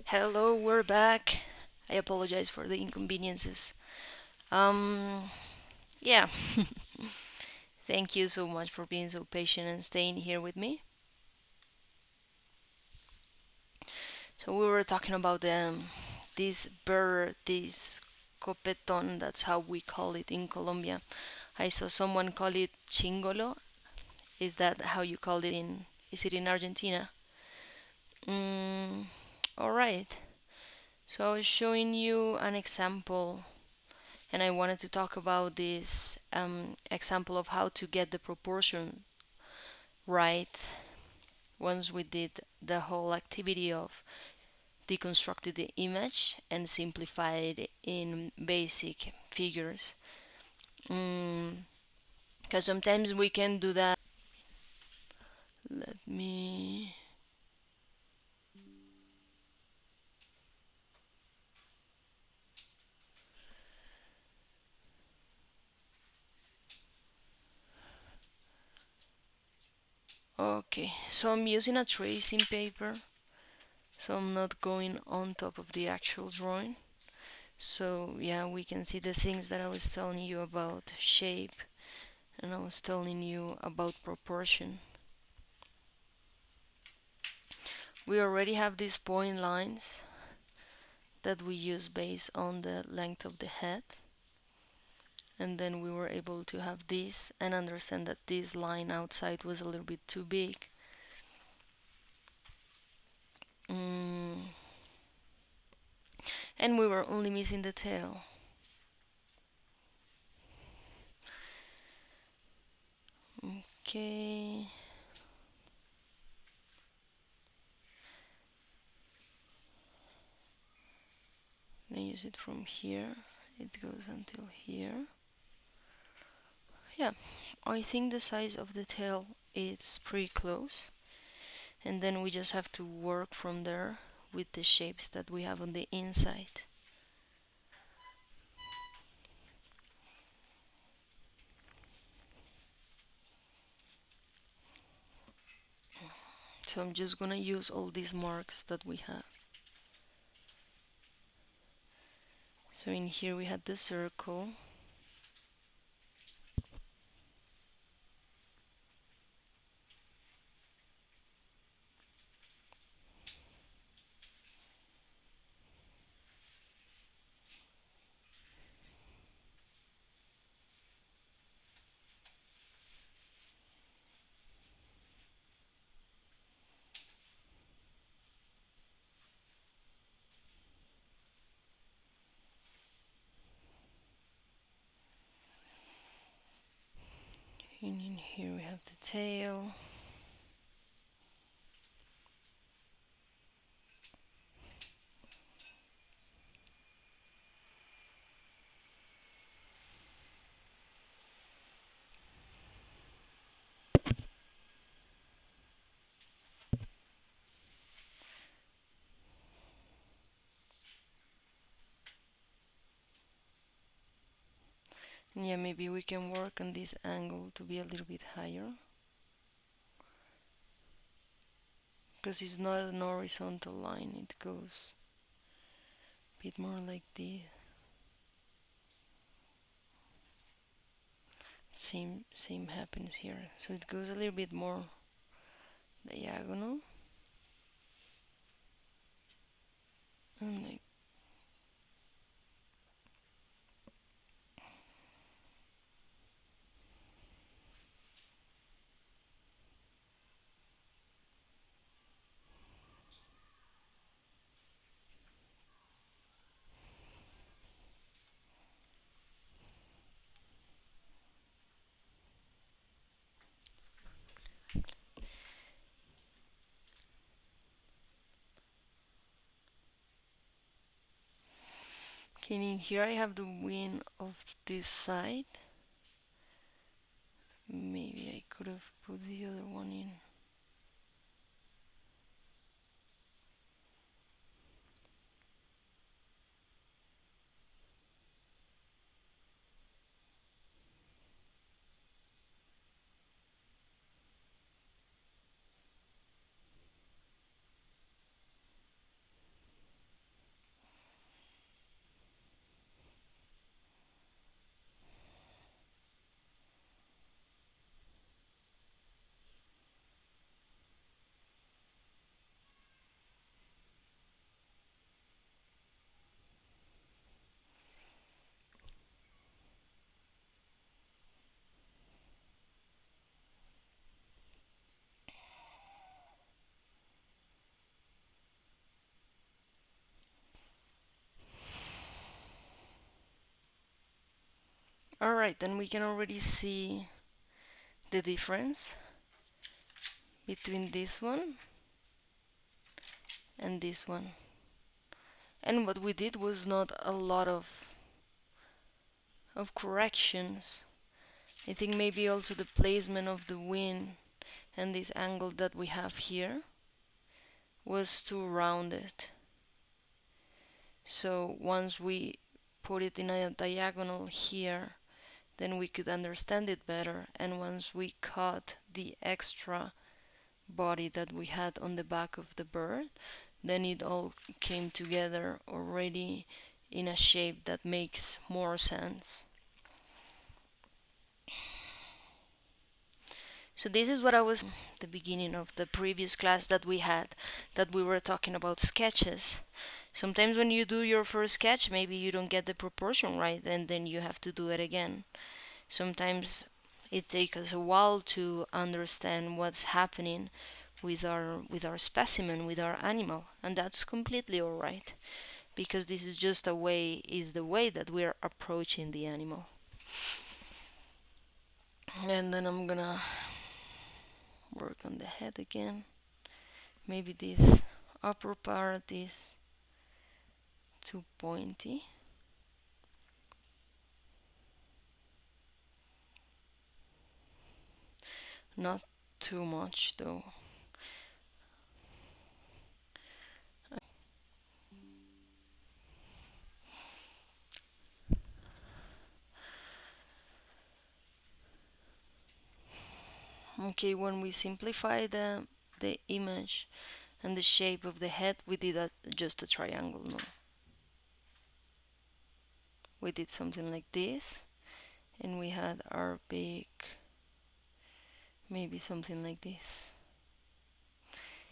Hello, we're back. I apologize for the inconveniences. Um, yeah. Thank you so much for being so patient and staying here with me. So we were talking about this bird, this copeton. That's how we call it in Colombia. I saw someone call it chingolo. Is that how you call it in? Is it in Argentina? Mm, all right. So I was showing you an example and I wanted to talk about this example of how to get the proportion right once we did the whole activity of deconstructed the image and simplified it in basic figures. Because sometimes we can do that. Let me. Okay, so I'm using a tracing paper, so I'm not going on top of the actual drawing. So yeah, we can see the things that I was telling you about shape and I was telling you about proportion. We already have these point lines that we use based on the length of the head, and then we were able to have this and understand that this line outside was a little bit too big. Mm. And we were only missing the tail. Okay. Then use it from here. It goes until here. Yeah, I think the size of the tail is pretty close. And then we just have to work from there with the shapes that we have on the inside. So I'm just gonna use all these marks that we have. So in here we had the circle. And in here we have the tail. And yeah, maybe we can work on this angle to be a little bit higher. Because it's not an horizontal line, it goes a bit more like this. Same happens here. So it goes a little bit more diagonal. And like okay, in here I have the wing of this side. Maybe I could have put the other one in. Alright, then we can already see the difference between this one and this one. And what we did was not a lot of corrections. I think maybe also the placement of the wing and this angle that we have here was too rounded. So once we put it in a diagonal here, then we could understand it better. And once we cut the extra body that we had on the back of the bird, then it all came together already in a shape that makes more sense. So this is what I was the beginning of the previous class that we had, that we were talking about sketches. Sometimes when you do your first sketch, maybe you don't get the proportion right, and then you have to do it again. Sometimes it takes us a while to understand what's happening with our specimen, with our animal, and that's completely alright, because this is just the way that we're approaching the animal. And then I'm gonna work on the head again. Maybe this upper part is too pointy. Not too much though. Okay, when we simplify the image and the shape of the head, we did just a triangle, no? We did something like this, and we had our beak, maybe something like this.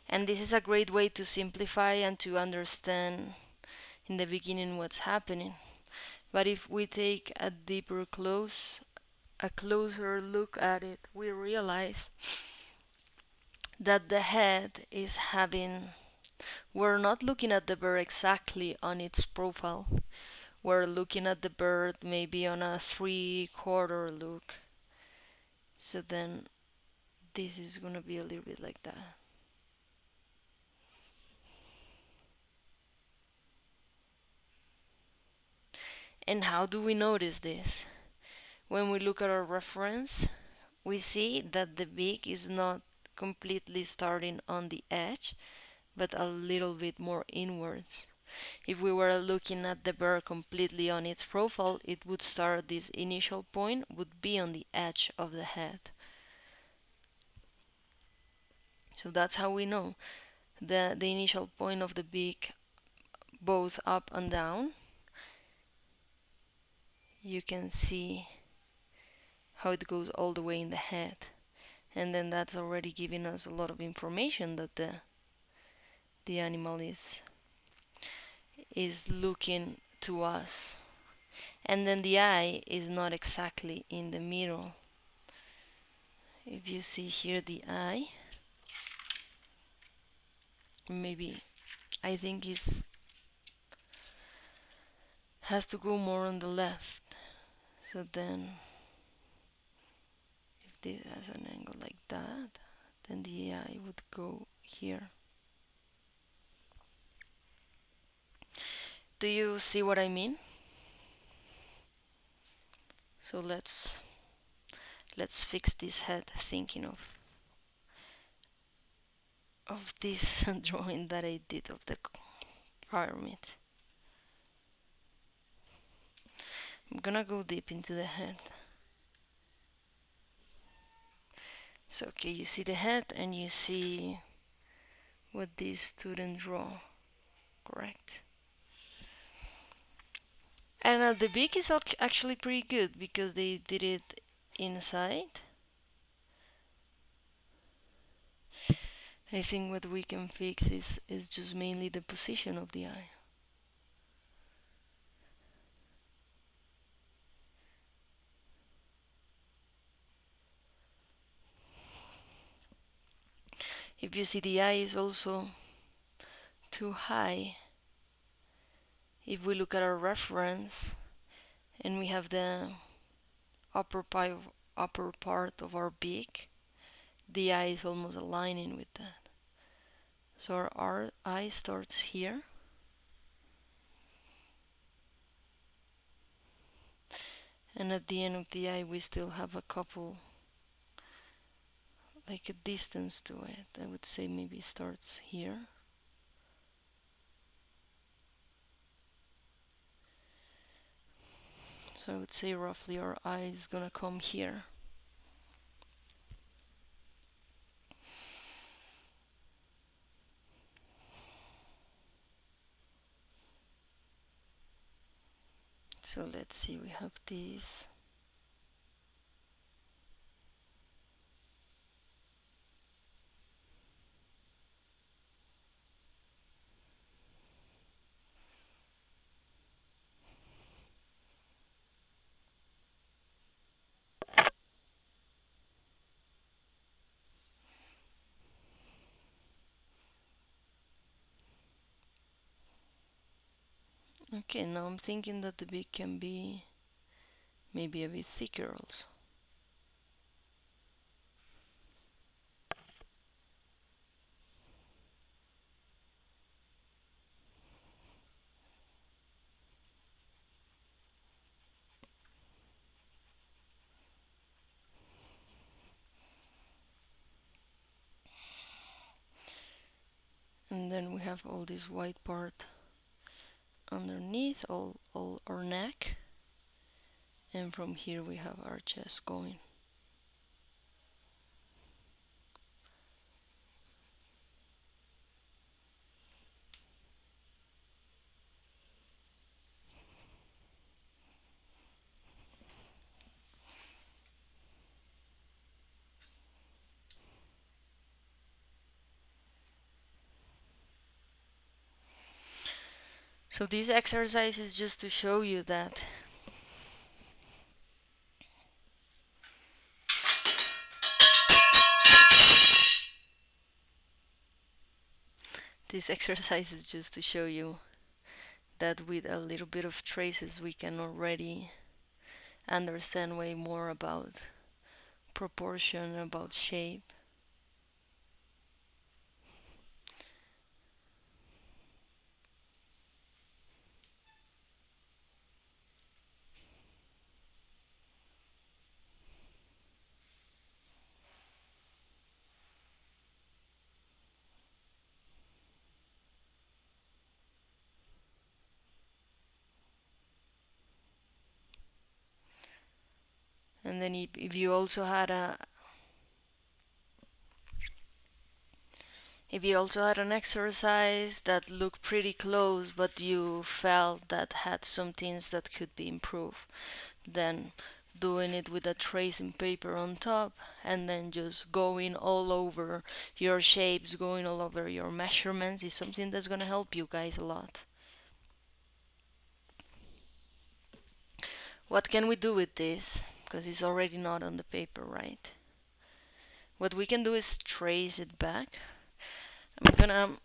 And this is a great way to simplify and to understand in the beginning what's happening. But if we take a closer look at it, we realize that the head is having, we're not looking at the bird exactly on its profile. We're looking at the bird maybe on a 3/4 look. So then this is going to be a little bit like that. And how do we notice this? When we look at our reference, we see that the beak is not completely starting on the edge, but a little bit more inwards. If we were looking at the bird completely on its profile, it would start, this initial point would be on the edge of the head. So that's how we know the initial point of the beak, both up and down. You can see how it goes all the way in the head, and then that's already giving us a lot of information that the animal is looking to us. And then the eye is not exactly in the middle. If you see here the eye, maybe I think it has to go more on the left. So then if this has an angle like that, then the eye would go here. Do you see what I mean? So let's fix this head, thinking of this drawing that I did of the pyramid. I'm gonna go deep into the head. So okay, you see the head and you see what this student draw, correct? And the beak is actually pretty good because they did it inside. I think what we can fix is just mainly the position of the eye. If you see, the eye is also too high. If we look at our reference and we have the upper part of our beak, the eye is almost aligning with that. So our eye starts here, and at the end of the eye we still have a couple, like a distance to it. I would say maybe it starts here. So I would say roughly our eye is gonna come here. So let's see, we have this. Okay, now I'm thinking that the beak can be maybe a bit thicker also. And then we have all this white part underneath, all our neck, and from here we have our chest going. So this exercise is just to show you that this exercise is just to show you that with a little bit of traces we can already understand way more about proportion, about shape. And then if you also had an exercise that looked pretty close but you felt that had some things that could be improved, then doing it with a tracing paper on top and then just going all over your shapes, going all over your measurements is something that's going to help you guys a lot. What can we do with this? Because it's already not on the paper, right? What we can do is trace it back. I'm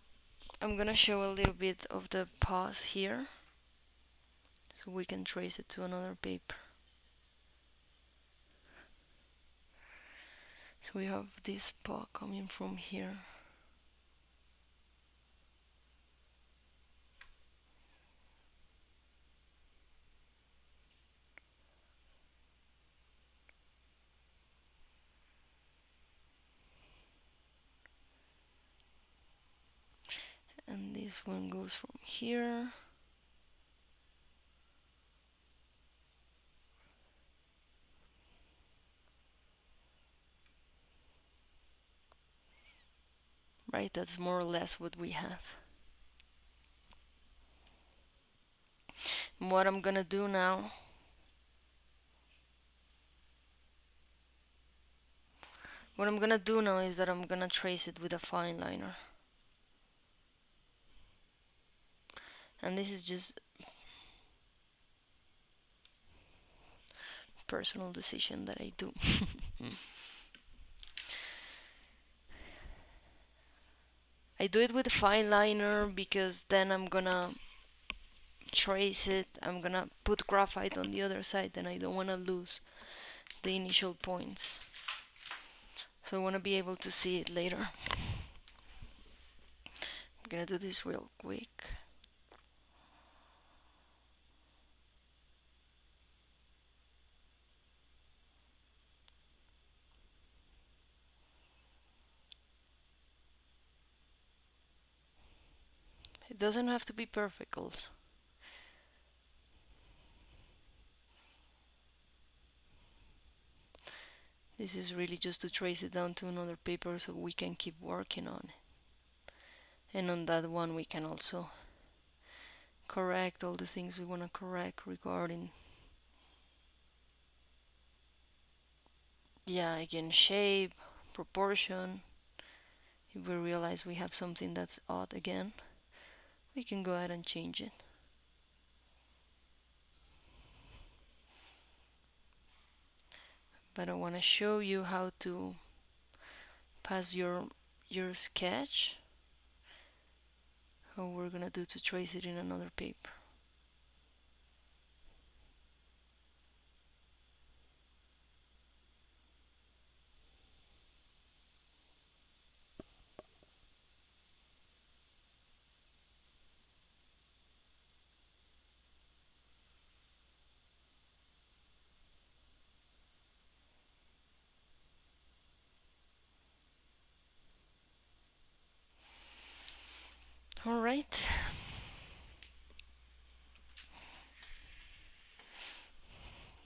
gonna show a little bit of the pause here so we can trace it to another paper. So we have this paw coming from here. And this one goes from here. Right, that's more or less what we have. And what I'm gonna do now is that I'm gonna trace it with a fine liner. And this is just personal decision that I do. I do it with a fine liner because then I'm gonna trace it, I'm gonna put graphite on the other side and I don't wanna lose the initial points. So I want to be able to see it later. I'm gonna do this real quick. It doesn't have to be perfect also. This is really just to trace it down to another paper so we can keep working on it. And on that one we can also correct all the things we want to correct regarding, yeah, again, shape, proportion. If we realize we have something that's odd again, we can go ahead and change it. But I want to show you how to pass your sketch, how we're gonna do to trace it in another paper. All right.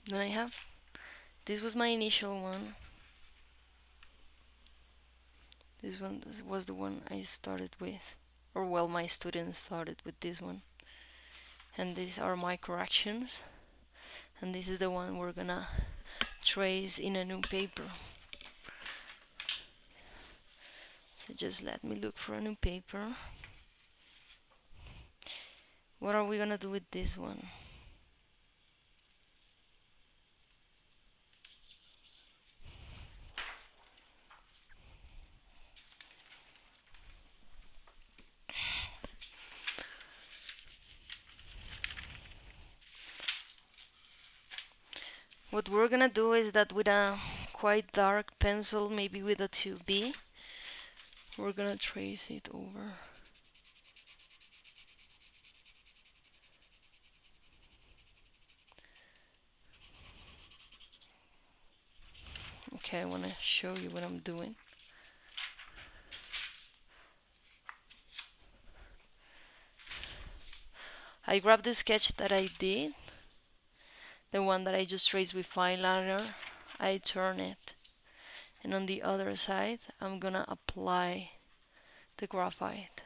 Then I have, this was my initial one. This one was the one I started with, or well, my students started with this one. And these are my corrections. And this is the one we're gonna trace in a new paper. So just let me look for a new paper. What are we gonna do with this one? What we're gonna do is that with a quite dark pencil, maybe with a 2B, we're gonna trace it over. Okay, I wanna show you what I'm doing. I grab the sketch that I did, the one that I just traced with fine liner, I turn it, and on the other side I'm gonna apply the graphite.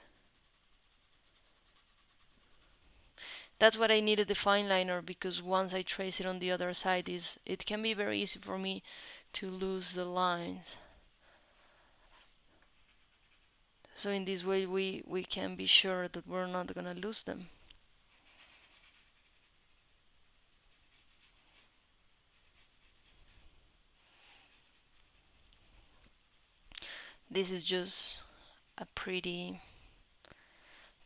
That's what I needed, the fine liner, because once I trace it on the other side, it can be very easy for me to lose the lines. So in this way we can be sure that we're not gonna lose them. This is just a pretty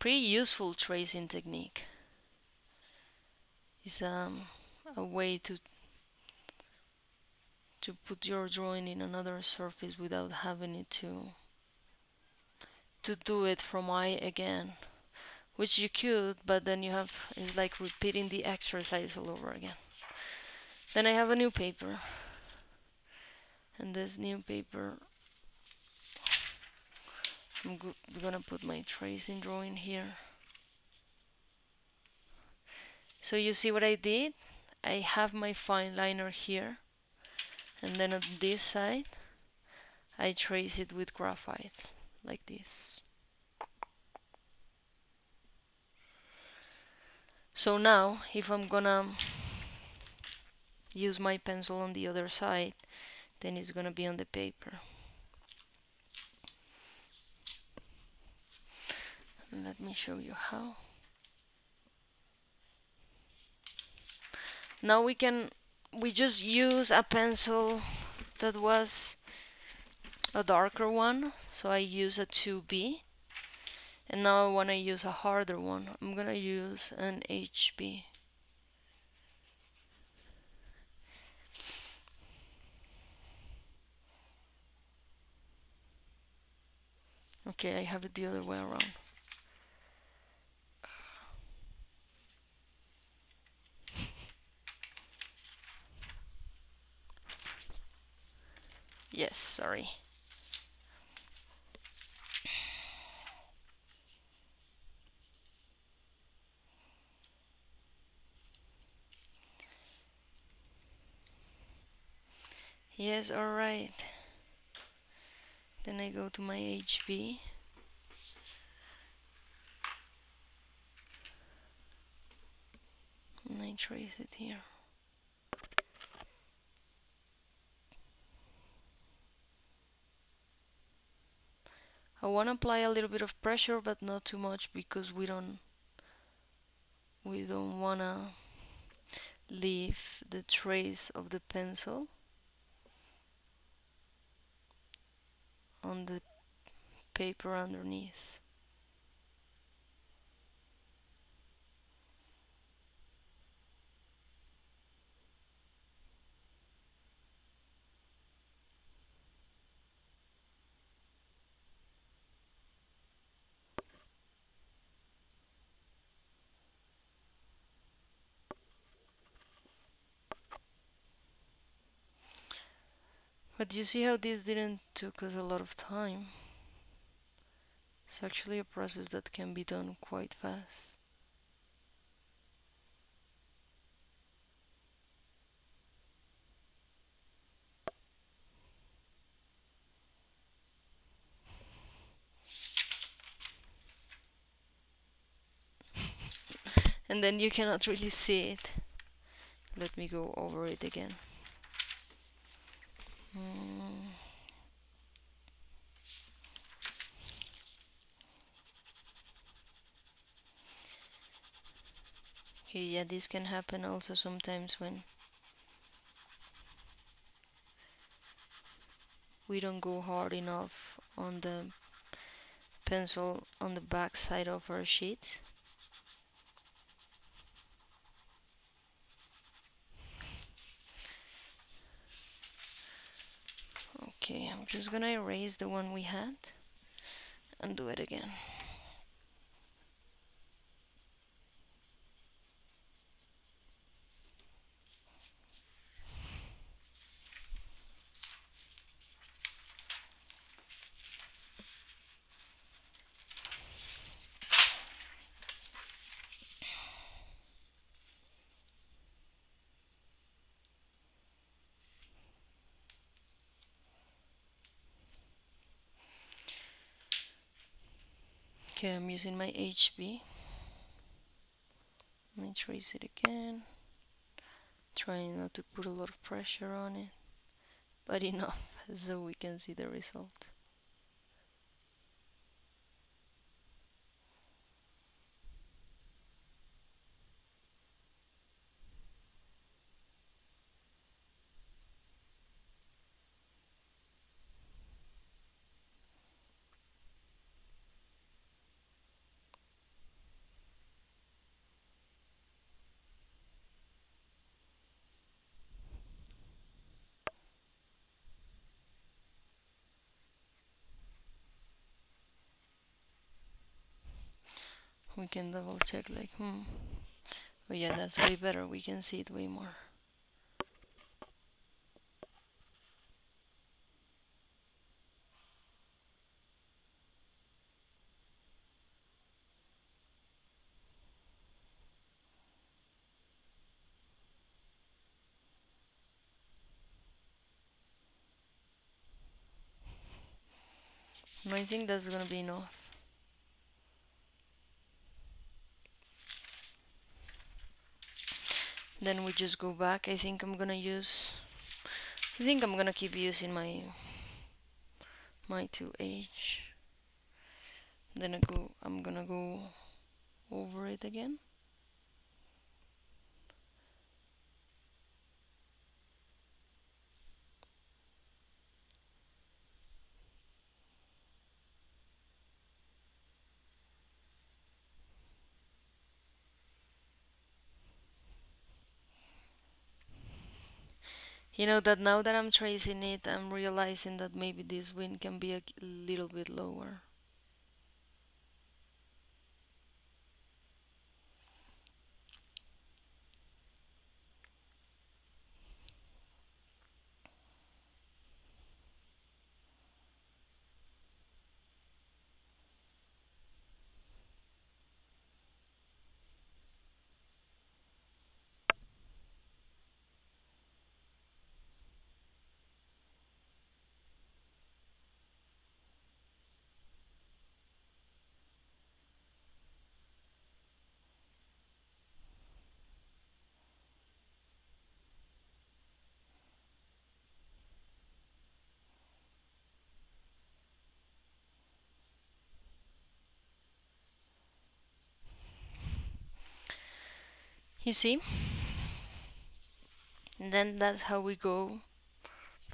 useful tracing technique. It's a way to put your drawing in another surface without having it to do it from eye again, which you could, but then you have, it's like repeating the exercise all over again. Then I have a new paper, and this new paper I'm gonna put my tracing drawing here. So you see what I did? I have my fine liner here, and then on this side I trace it with graphite, like this. So now, if I'm gonna use my pencil on the other side, then it's gonna be on the paper. Let me show you how. Now we just use a pencil that was a darker one, so I use a 2B, and now I want to use a harder one. I'm gonna use an HB. Okay, I have it the other way around. Yes, sorry. Yes, alright. Then I go to my HB and I trace it here. I want to apply a little bit of pressure, but not too much because we don't want to leave the trace of the pencil on the paper underneath. But you see how this didn't took us a lot of time. It's actually a process that can be done quite fast. And then you cannot really see it. Let me go over it again. Mm. Okay, yeah, this can happen also sometimes when we don't go hard enough on the pencil on the back side of our sheet. Okay, I'm just gonna erase the one we had and do it again. Okay, I'm using my HB. Let me trace it again. Trying not to put a lot of pressure on it, but enough so we can see the result. We can double check like, oh yeah, that's way better. We can see it way more. And I think that's gonna be enough. Then we just go back. I think I'm gonna keep using my 2H. Then I'm gonna go over it again. You know that now that I'm tracing it, I'm realizing that maybe this wind can be a little bit lower. You see? And then that's how we go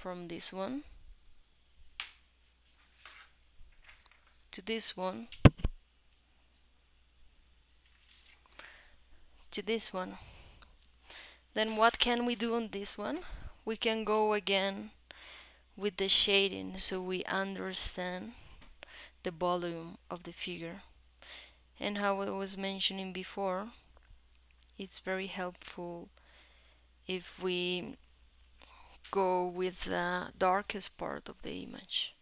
from this one to this one to this one. Then what can we do on this one? We can go again with the shading so we understand the volume of the figure. And how I was mentioning before, it's very helpful if we go with the darkest part of the image.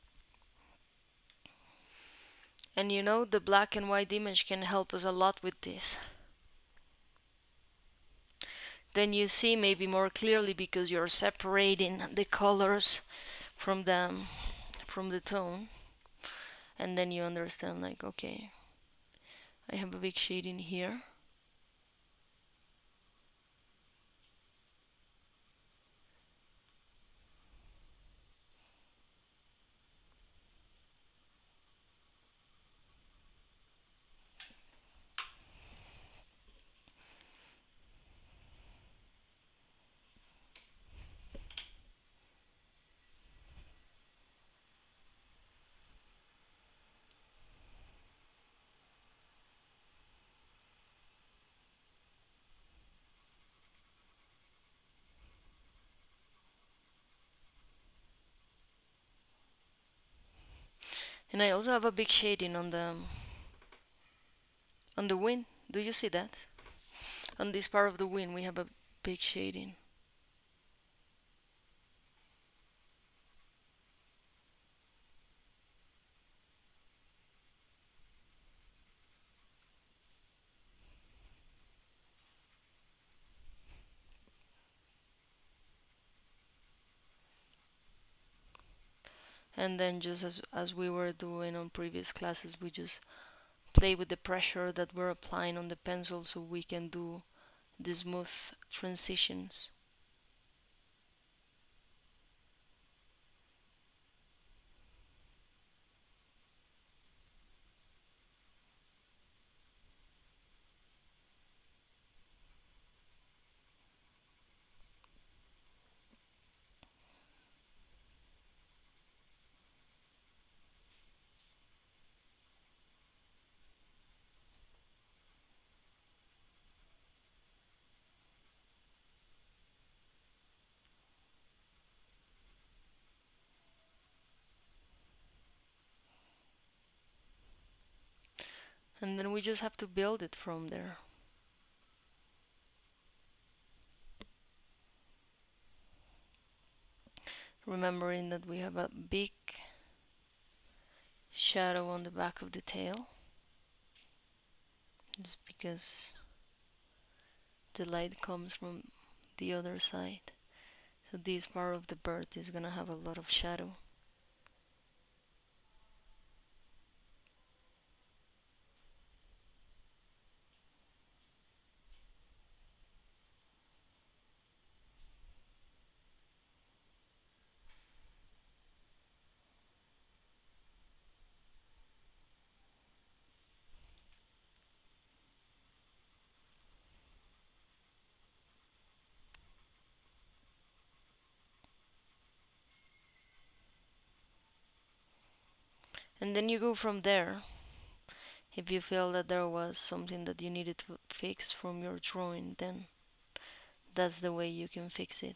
And you know, the black and white image can help us a lot with this. Then you see maybe more clearly because you're separating the colors from the tone, and then you understand like, okay, I have a big shading here. And I also have a big shading on the wing. Do you see that? On this part of the wing we have a big shading. And then just as we were doing on previous classes, we just play with the pressure that we're applying on the pencil so we can do the smooth transitions. And then we just have to build it from there. Remembering that we have a big shadow on the back of the tail, just because the light comes from the other side. So this part of the bird is gonna have a lot of shadow. And then you go from there. If you feel that there was something that you needed to fix from your drawing, then that's the way you can fix it.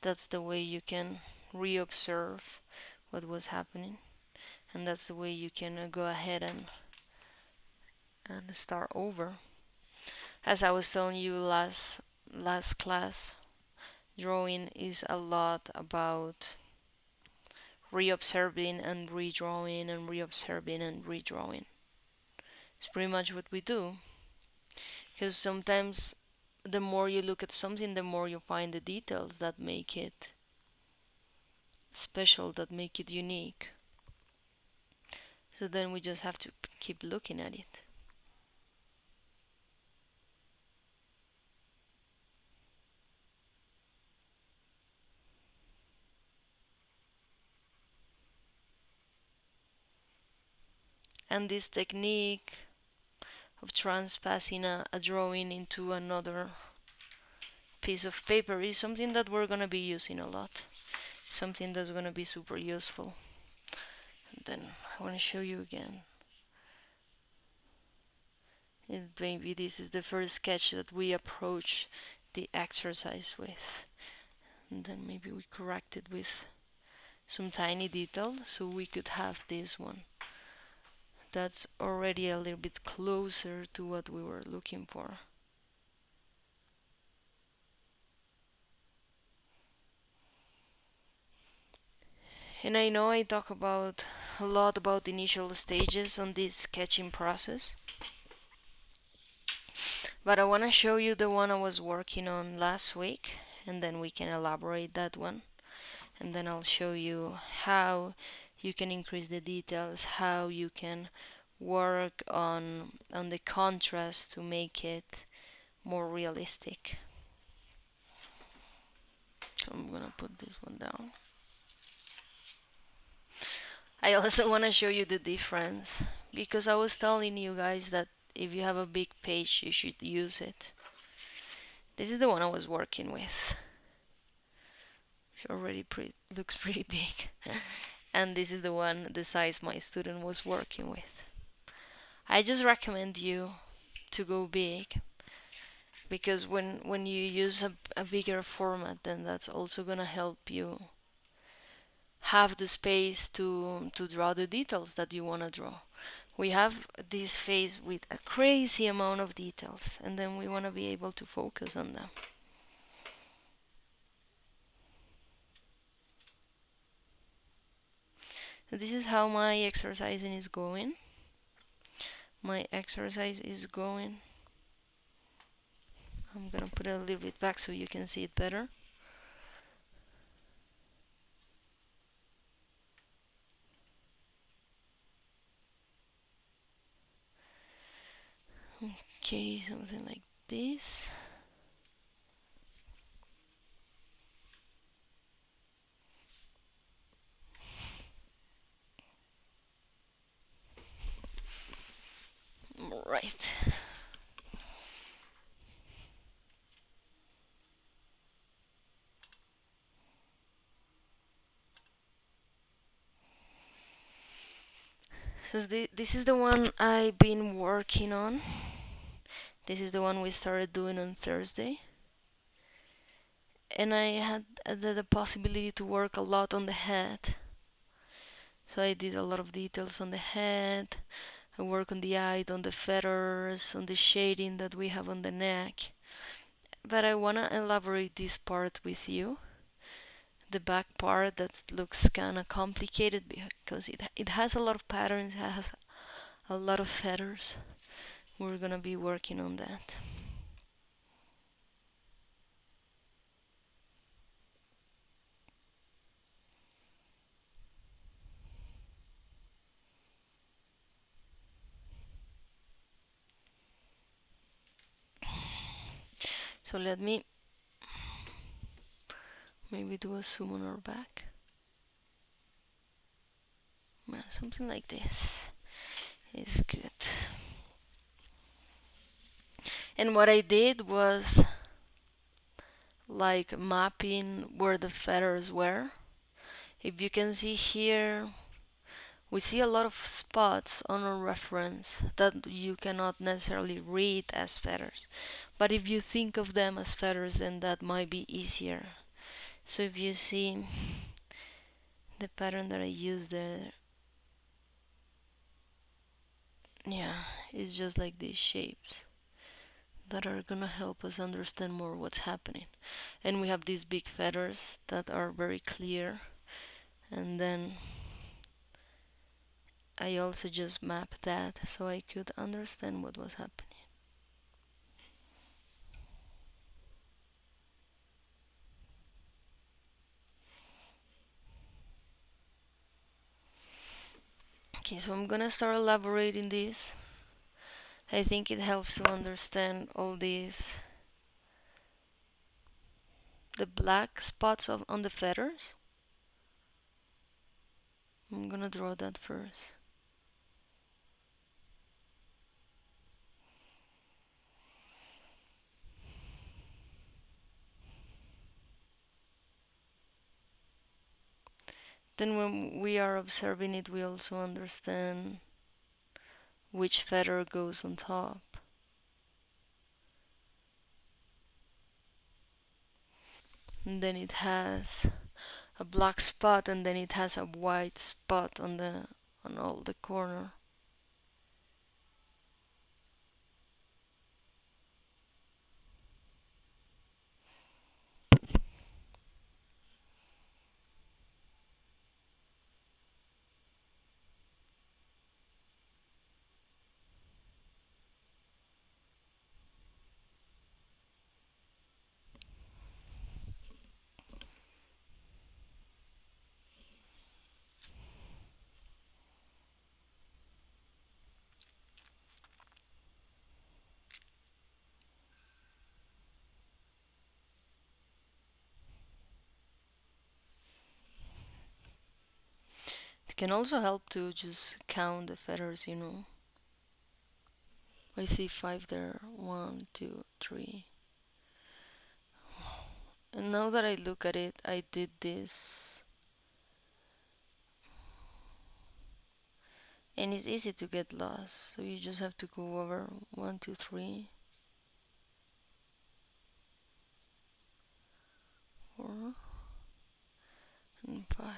That's the way you can reobserve what was happening, and that's the way you can go ahead and start over. As I was telling you last class, drawing is a lot about reobserving and redrawing and reobserving and redrawing. It's pretty much what we do, because sometimes the more you look at something, the more you find the details that make it special, that make it unique. So then we just have to keep looking at it. And this technique of transpassing a drawing into another piece of paper is something that we're going to be using a lot, something that's going to be super useful. And then I want to show you again. And maybe this is the first sketch that we approach the exercise with. And then maybe we correct it with some tiny detail so we could have this one. That's already a little bit closer to what we were looking for. And I know I talk about a lot about the initial stages on this sketching process, but I want to show you the one I was working on last week, and then we can elaborate that one. And then I'll show you how you can increase the details, how you can work on the contrast to make it more realistic. So I'm gonna put this one down. I also want to show you the difference because I was telling you guys that if you have a big page you should use it. This is the one I was working with. It already looks pretty big. And this is the size my student was working with. I just recommend you to go big because when you use a bigger format, then that's also gonna help you have the space to draw the details that you wanna draw. We have this face with a crazy amount of details, and then we wanna be able to focus on them. So this is how my exercising is going. My exercise is going. I'm gonna put it a little bit back so you can see it better. Okay, something like this. Right. So this is the one I've been working on. This is the one we started doing on Thursday. And I had the possibility to work a lot on the head. So I did a lot of details on the head. I work on the eye, on the feathers, on the shading that we have on the neck. But I want to elaborate this part with you. The back part that looks kind of complicated because it has a lot of patterns, it has a lot of feathers. We're gonna be working on that. So let me maybe do a zoom on our back. Something like this is good. And what I did was like mapping where the feathers were. If you can see here, we see a lot of spots on our reference that you cannot necessarily read as feathers. But if you think of them as feathers, then that might be easier. So if you see the pattern that I used there, yeah, it's just like these shapes that are gonna help us understand more what's happening. And we have these big feathers that are very clear, and then I also just mapped that so I could understand what was happening. Okay, so I'm gonna start elaborating this. I think it helps to understand all these the black spots on the feathers. I'm gonna draw that first. Then when we are observing it, we also understand which feather goes on top. And then it has a black spot, and then it has a white spot on all the corner. It can also help to just count the feathers. I see five there. One, two, three. And now that I look at it, I did this. And it's easy to get lost. So you just have to go over one, two, three, four, and five.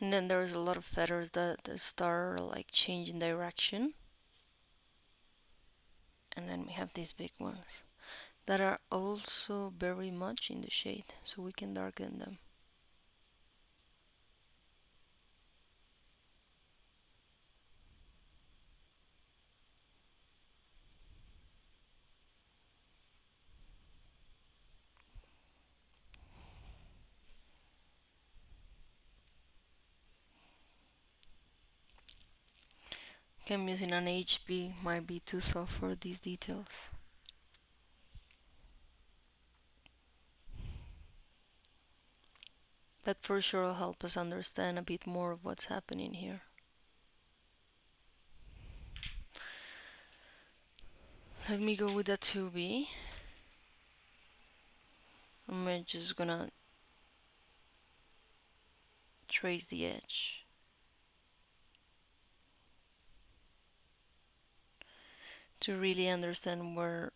And then there's a lot of feathers that start like changing direction. And then we have these big ones that are also very much in the shade, so we can darken them. Okay, I'm using an HB, might be too soft for these details. That for sure will help us understand a bit more of what's happening here. Let me go with the 2B. I'm just gonna trace the edge to really understand where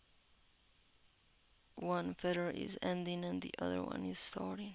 one feather is ending and the other one is starting.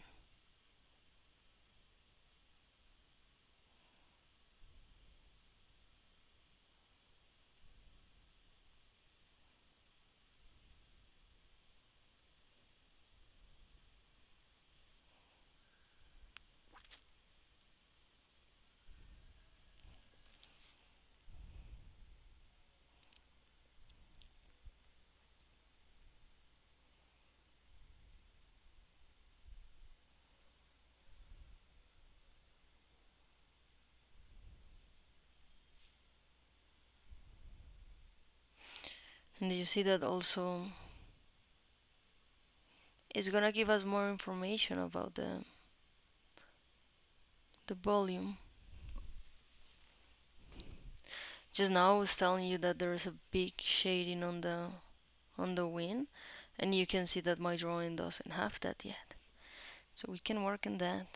And you see that also it's gonna give us more information about the volume. Just now I was telling you that there is a big shading on the wing, and you can see that my drawing doesn't have that yet. So we can work on that.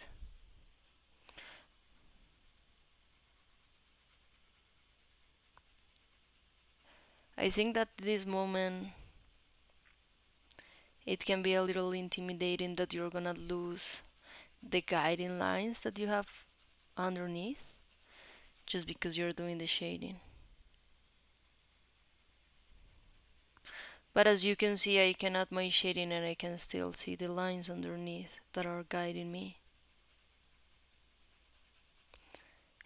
I think that this moment it can be a little intimidating that you're gonna lose the guiding lines that you have underneath just because you're doing the shading. But as you can see, I can add my shading and I can still see the lines underneath that are guiding me.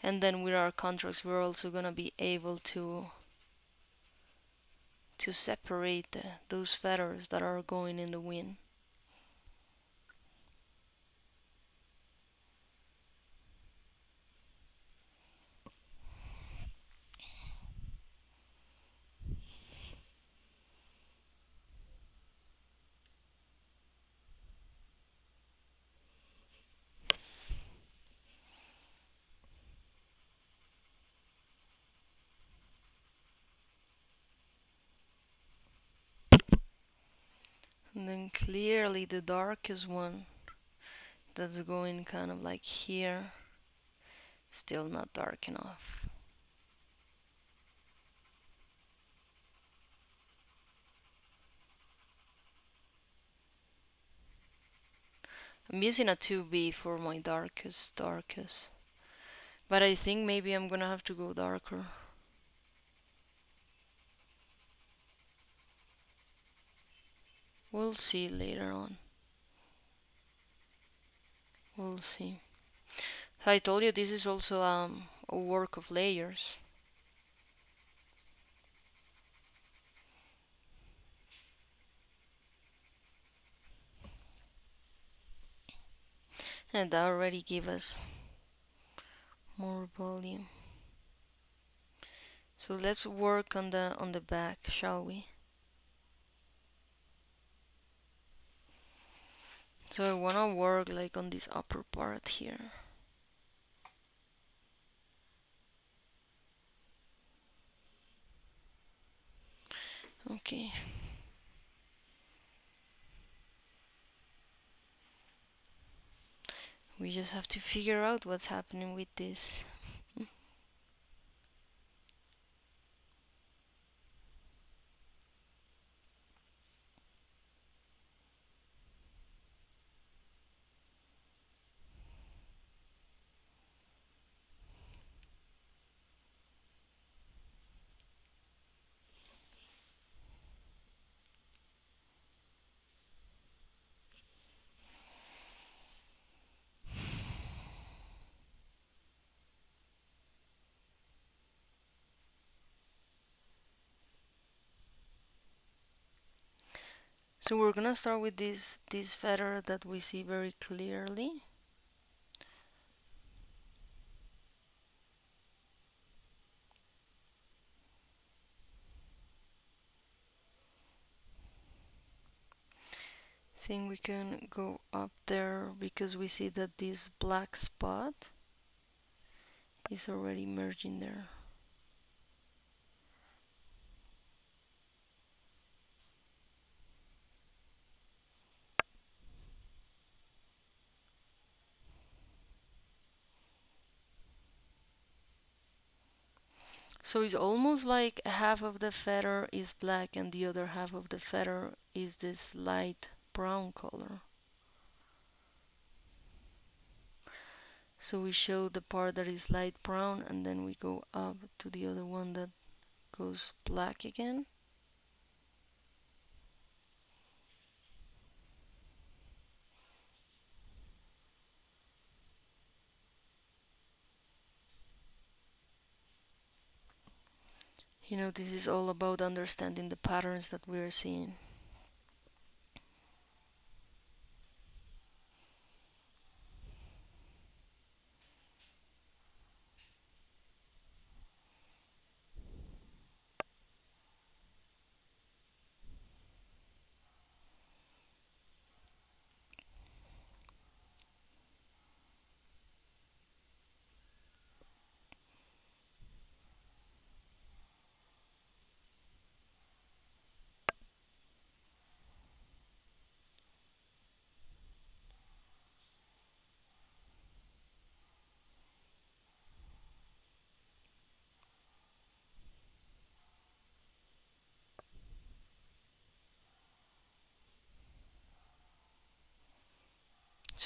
And then with our contrast, we're also gonna be able to to separate those feathers that are going in the wind. And then clearly the darkest one that's going kind of like here, still not dark enough. I'm using a 2B for my darkest. But I think maybe I'm gonna have to go darker. We'll see later on. We'll see. So I told you this is also a work of layers. And that already gave us more volume. So let's work on the back, shall we? So I wanna work like on this upper part here. Okay. We just have to figure out what's happening with this. So we're gonna start with this feather that we see very clearly. Think we can go up there because we see that this black spot is already merging there. So it's almost like half of the feather is black and the other half of the feather is this light brown color. So we show the part that is light brown and then we go up to the other one that goes black again. You know, this is all about understanding the patterns that we're seeing.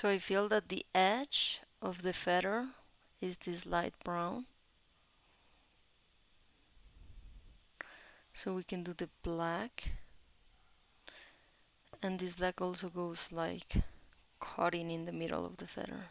So I feel that the edge of the feather is this light brown. So we can do the black. And this black also goes like cutting in the middle of the feather.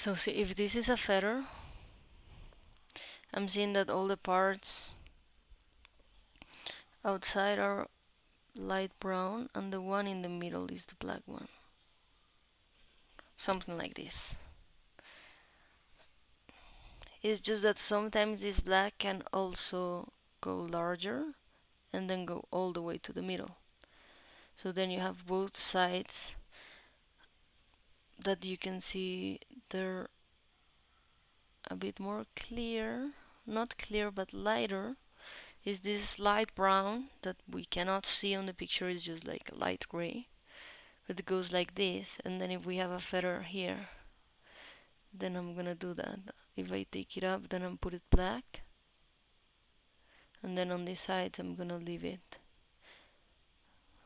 So see, if this is a feather, I'm seeing that all the parts outside are light brown and the one in the middle is the black one. Something like this. It's just that sometimes this black can also go larger and then go all the way to the middle. So then you have both sides that you can see they're a bit more clear, not clear but lighter. Is this light brown that we cannot see on the picture, is just like a light gray, but it goes like this. And then if we have a feather here, then I'm gonna do that. If I take it up, then I'm put it black, and then on the sides I'm gonna leave it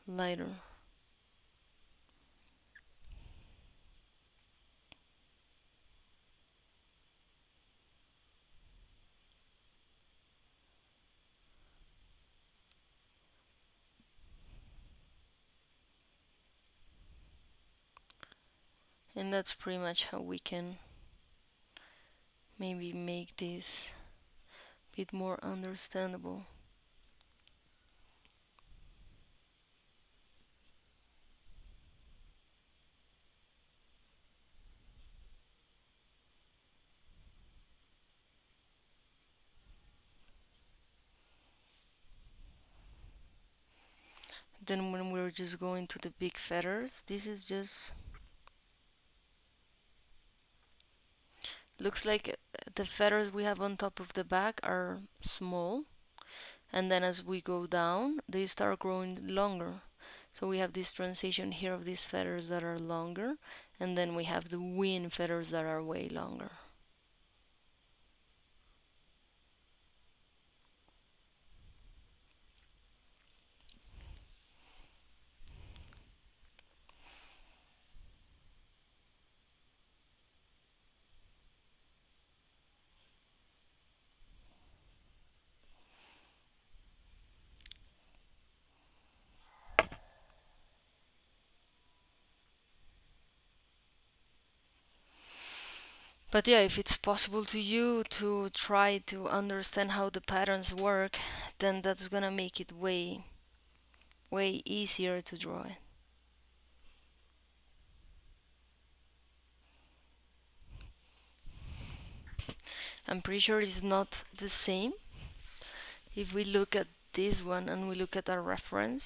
lighter. And that's pretty much how we can maybe make this a bit more understandable. Then when we're just going to the big feathers, this is just looks like the feathers we have on top of the back are small, and then as we go down they start growing longer. So we have this transition here of these feathers that are longer, and then we have the wing feathers that are way longer. But yeah, if it's possible to you to try to understand how the patterns work, then that's gonna make it way easier to draw it. I'm pretty sure it's not the same. If we look at this one and we look at our reference,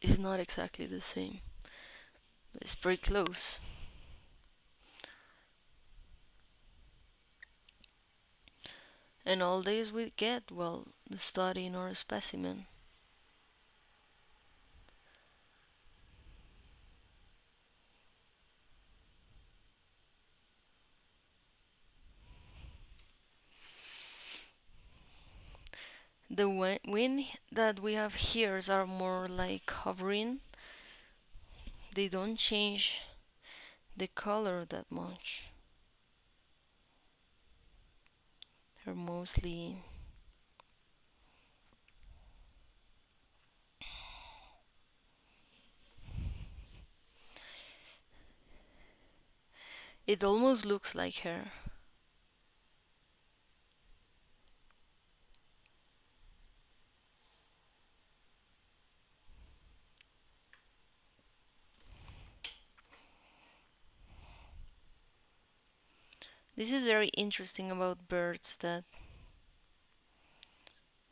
it's not exactly the same. But it's pretty close. And all this we get, well, the study in our specimen. The wing that we have here are more like hovering. They don't change the color that much. They're mostly it almost looks like hair. This is very interesting about birds that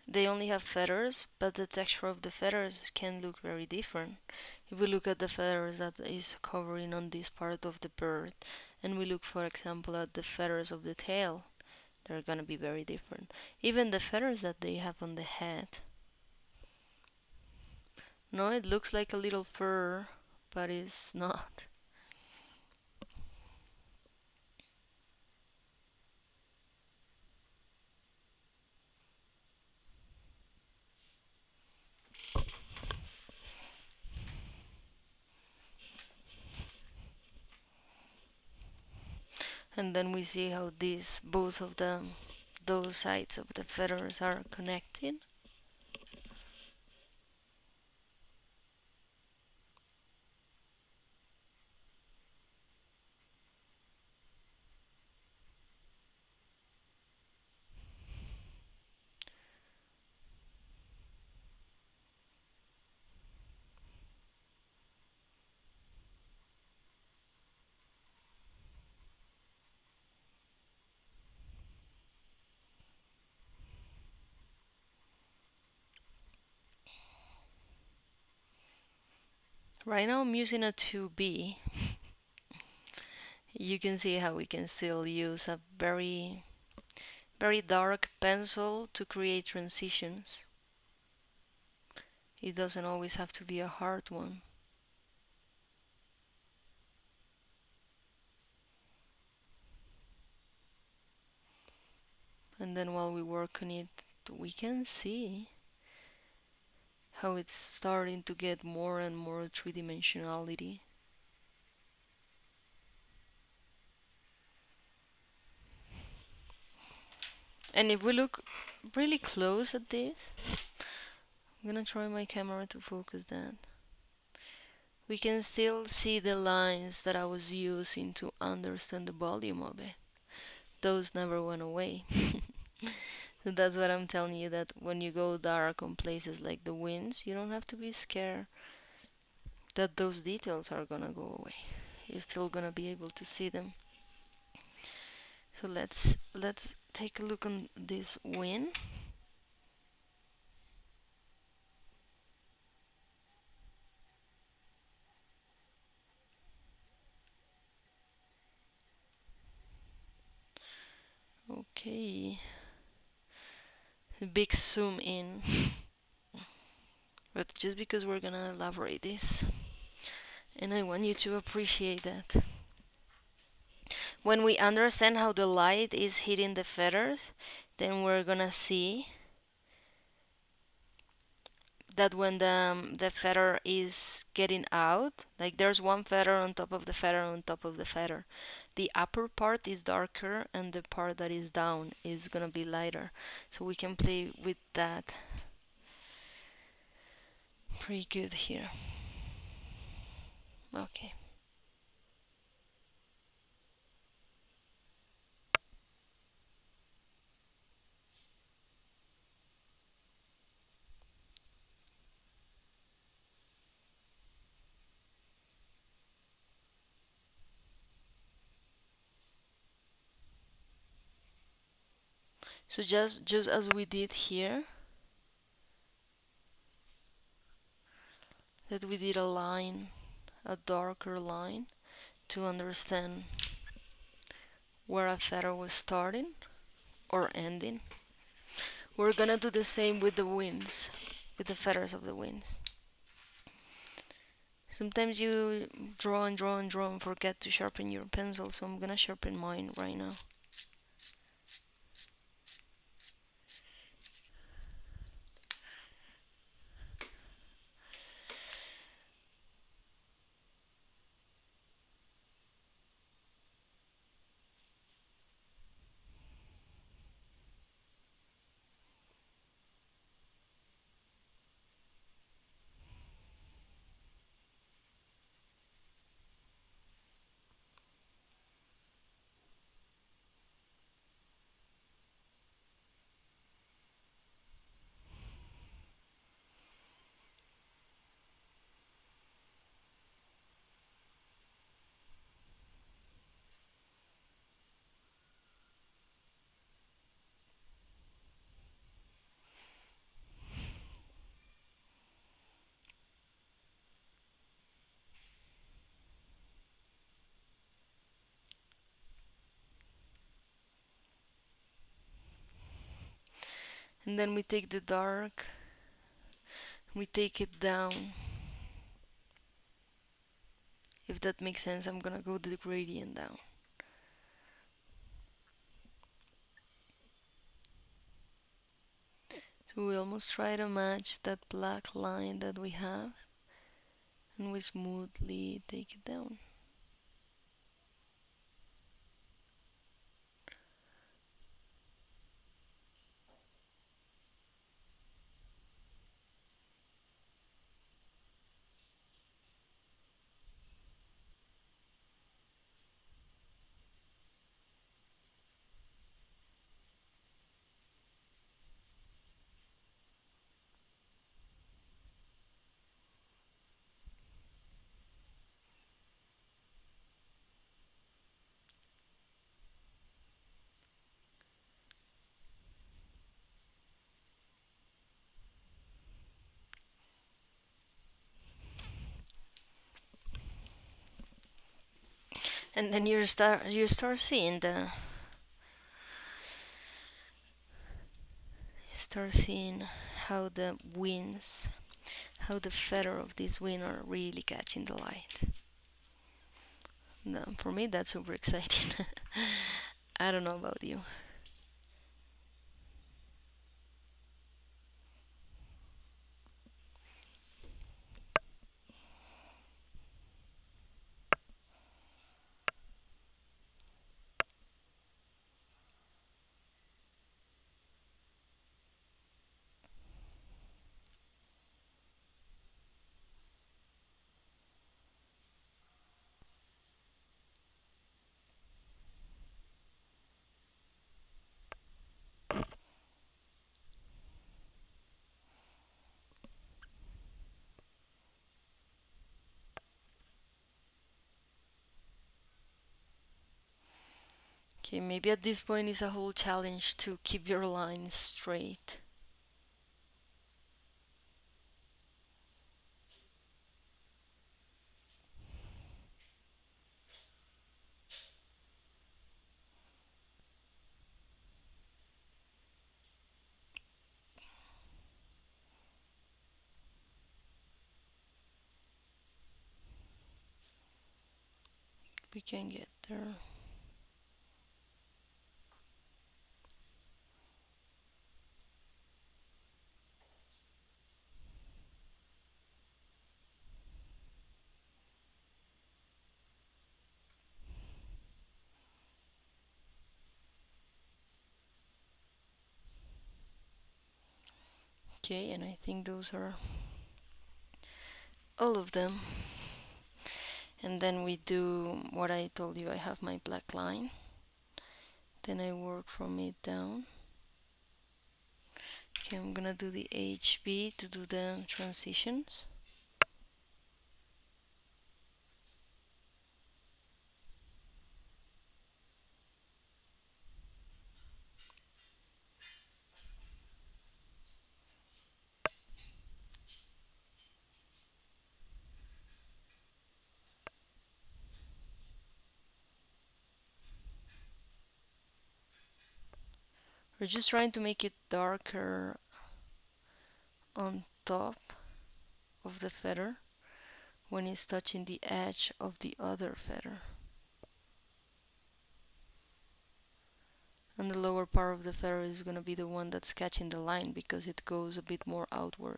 they only have feathers, but the texture of the feathers can look very different. If we look at the feathers that is covering on this part of the bird, and we look, for example, at the feathers of the tail, they're gonna be very different. Even the feathers that they have on the head. No, it looks like a little fur, but it's not. And then we see how these, both of them, those sides of the feathers are connected. Right now I'm using a 2B. You can see how we can still use a very dark pencil to create transitions. It doesn't always have to be a hard one. And then while we work on it, we can see how it's starting to get more and more three-dimensionality. And if we look really close at this, I'm gonna try my camera to focus that. We can still see the lines that I was using to understand the volume of it. Those never went away. So that's what I'm telling you, that when you go dark on places like the winds, you don't have to be scared that those details are gonna go away. You're still gonna be able to see them. So let's take a look on this wind. Okay, a big zoom in, but just because we're gonna elaborate this, and I want you to appreciate that. When we understand how the light is hitting the feathers, then we're gonna see that when the feather is getting out, like there's one feather on top of the feather on top of the feather. The upper part is darker and the part that is down is gonna be lighter. So we can play with that pretty good here. Okay. So just as we did here, that we did a line, a darker line, to understand where a feather was starting or ending. We're gonna do the same with the wings, with the feathers of the wings. Sometimes you draw and draw and draw and forget to sharpen your pencil, so I'm gonna sharpen mine right now. And then we take the dark, we take it down. If that makes sense, I'm gonna go the gradient down. So we almost try to match that black line that we have, and we smoothly take it down. And then you start seeing how the winds, how the feather of this wind are really catching the light. No, for me that's super exciting. I don't know about you. Okay, maybe at this point it's a whole challenge to keep your line straight. We can get there. Okay, and I think those are all of them. And then we do what I told you. I have my black line. Then I work from it down. Okay, I'm gonna do the HB to do the transitions. We're just trying to make it darker on top of the feather when it's touching the edge of the other feather. And the lower part of the feather is going to be the one that's catching the line because it goes a bit more outward.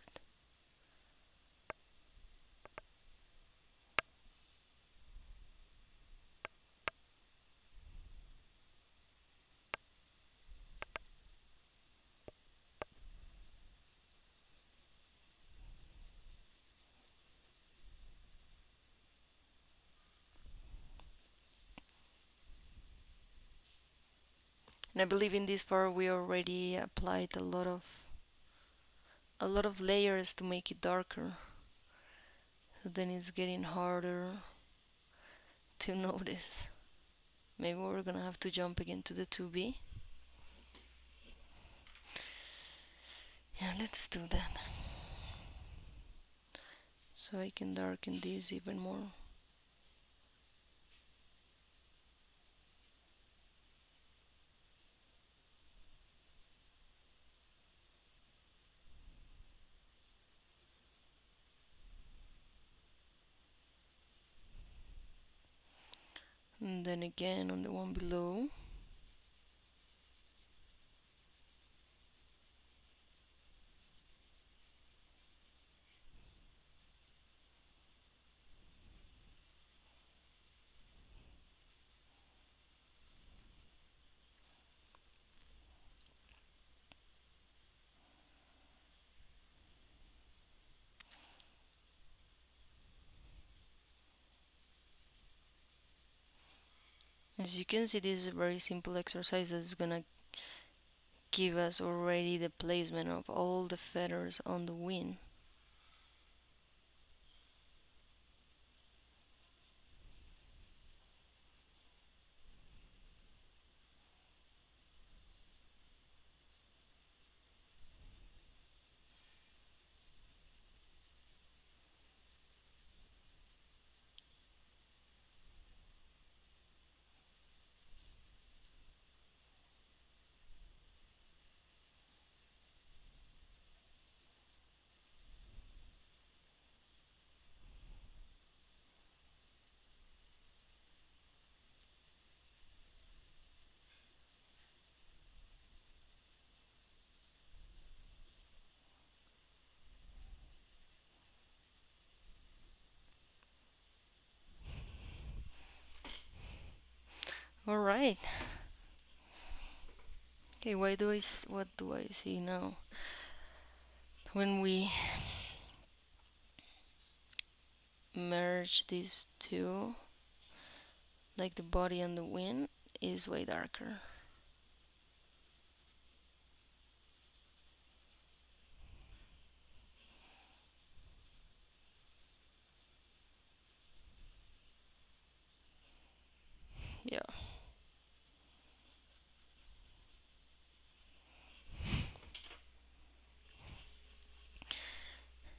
And I believe in this part we already applied a lot of layers to make it darker. So then it's getting harder to notice. Maybe we're gonna have to jump again to the 2B. Yeah, let's do that. So I can darken this even more. And then again on the one below. As you can see, this is a very simple exercise that's gonna give us already the placement of all the feathers on the wing. All right. Okay, what do I see now? When we merge these two, like the body and the wing, is way darker. Yeah.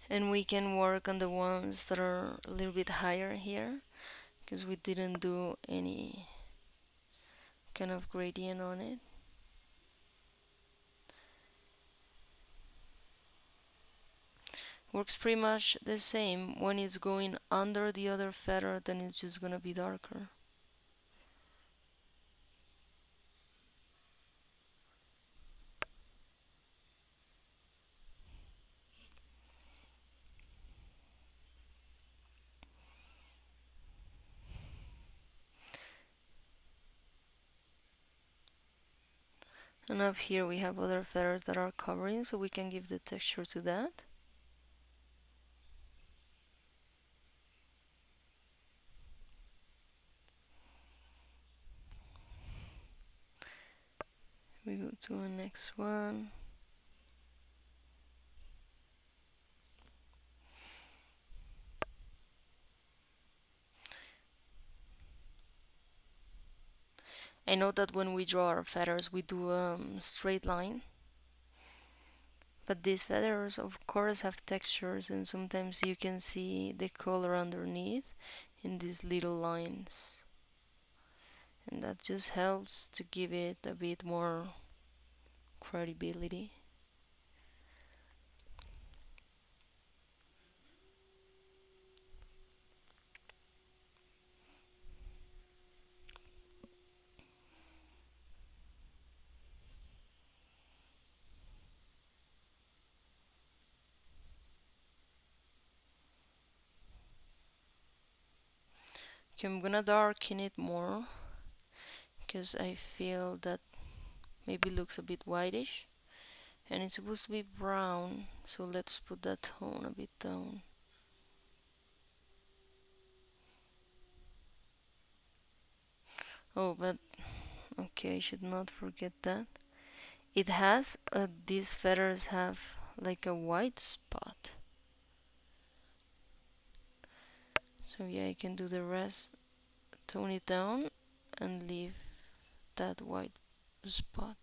And we can work on the ones that are a little bit higher here because we didn't do any kind of gradient on it. Works pretty much the same. When it's going under the other feather, then it's just gonna be darker. And up here we have other feathers that are covering, so we can give the texture to that. We go to the next one. I know that when we draw our feathers, we do a straight line, but these feathers, of course, have textures, and sometimes you can see the color underneath in these little lines, and that just helps to give it a bit more credibility. Okay, I'm gonna darken it more because I feel that maybe looks a bit whitish, and it's supposed to be brown, so let's put that tone a bit down. Oh, but okay, I should not forget that. It has, these feathers have like a white spot. So yeah, I can do the rest, tone it down, and leave that white spot.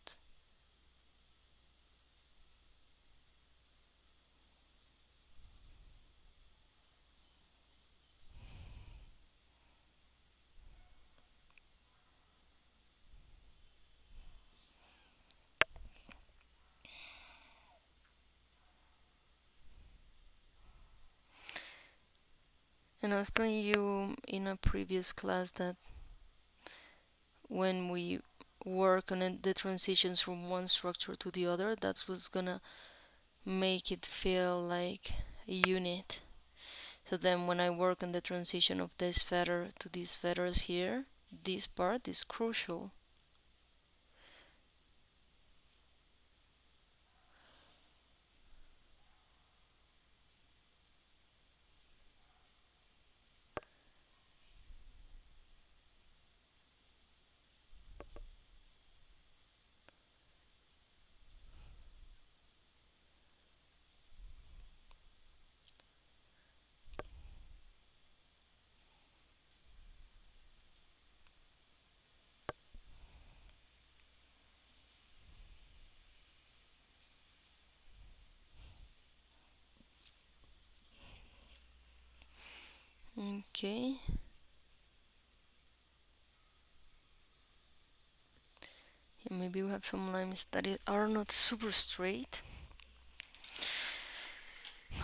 And I was telling you in a previous class that when we work on the transitions from one structure to the other, that's what's gonna make it feel like a unit. So then when I work on the transition of this feather to these feathers here, this part is crucial. Okay. Yeah, maybe we have some lines that are not super straight,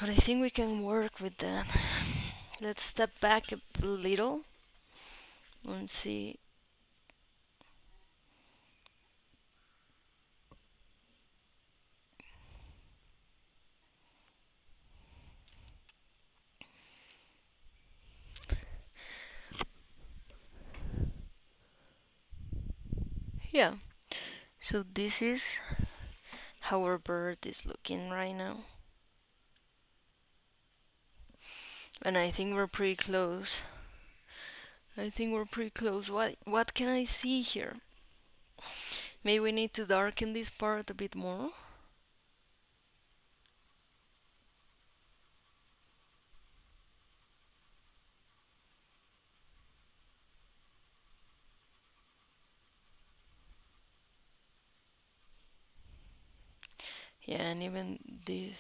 but I think we can work with that. Let's step back a little and see. Yeah. So this is how our bird is looking right now. And I think we're pretty close. I think we're pretty close. What can I see here? Maybe we need to darken this part a bit more. Yeah, and even this,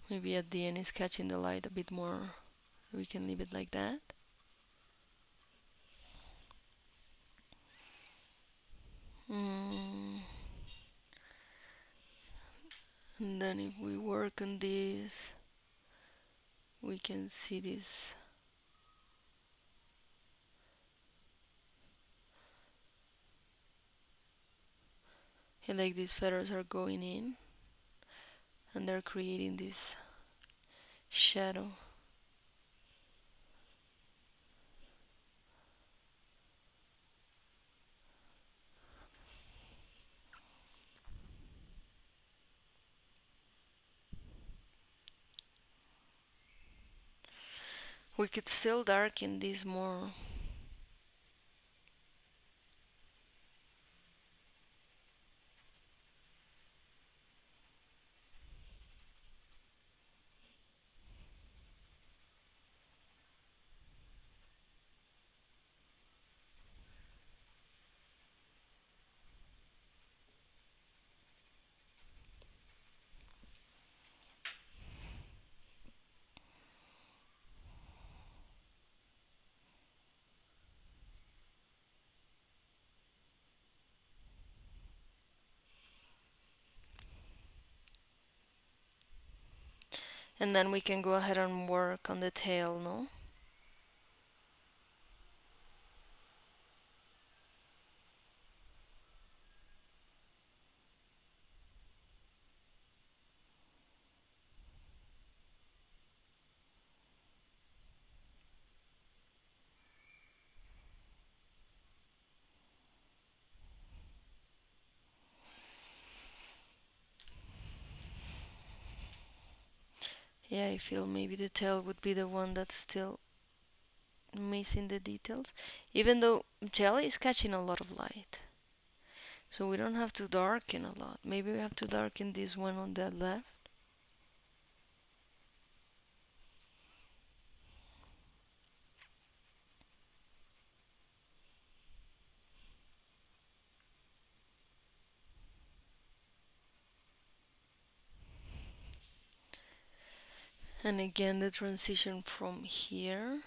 maybe at the end is catching the light a bit more. We can leave it like that. Mm. And then if we work on this, we can see this. And like these feathers are going in, and they're creating this shadow. We could still darken this more. And then we can go ahead and work on the tail, no? Yeah, I feel maybe the tail would be the one that's still missing the details. Even though tail is catching a lot of light. So we don't have to darken a lot. Maybe we have to darken this one on the left. And again, the transition from here.